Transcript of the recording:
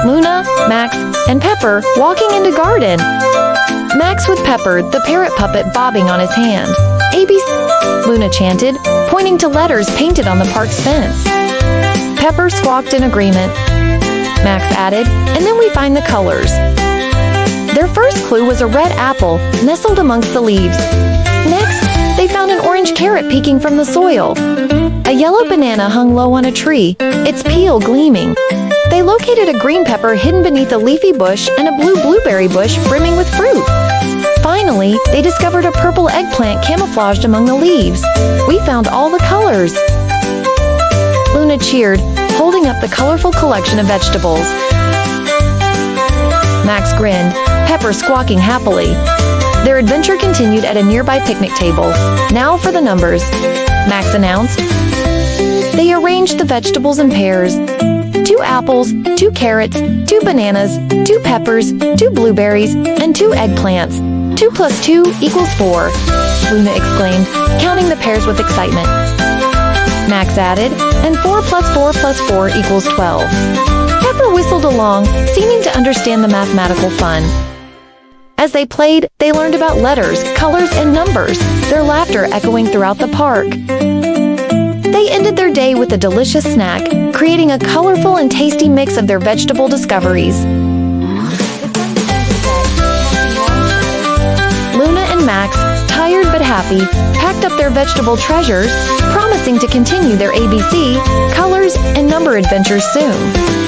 Luna, Max, and Pepper walking into garden. Max with Pepper, the parrot puppet, bobbing on his hand. ABC, Luna chanted, pointing to letters painted on the park's fence. Pepper squawked in agreement. Max added, and then we find the colors. Their first clue was a red apple nestled amongst the leaves. Next, they found an orange carrot peeking from the soil. A yellow banana hung low on a tree, its peel gleaming. They located a green pepper hidden beneath a leafy bush and a blue blueberry bush brimming with fruit. Finally, they discovered a purple eggplant camouflaged among the leaves. We found all the colors. Luna cheered, holding up the colorful collection of vegetables. Max grinned, Pepper squawking happily. Their adventure continued at a nearby picnic table. Now for the numbers, Max announced. They arranged the vegetables in pairs. 2 apples, 2 carrots, 2 bananas, 2 peppers, 2 blueberries, and 2 eggplants. 2 plus 2 equals 4, Luna exclaimed, counting the pairs with excitement. Max added, and 4 plus 4 plus 4 equals 12. Pepper whistled along, seeming to understand the mathematical fun. As they played, they learned about letters, colors, and numbers, their laughter echoing throughout the park. They ended their day with a delicious snack, creating a colorful and tasty mix of their vegetable discoveries. Luna and Max, tired but happy, packed up their vegetable treasures, promising to continue their ABC, colors, and number adventures soon.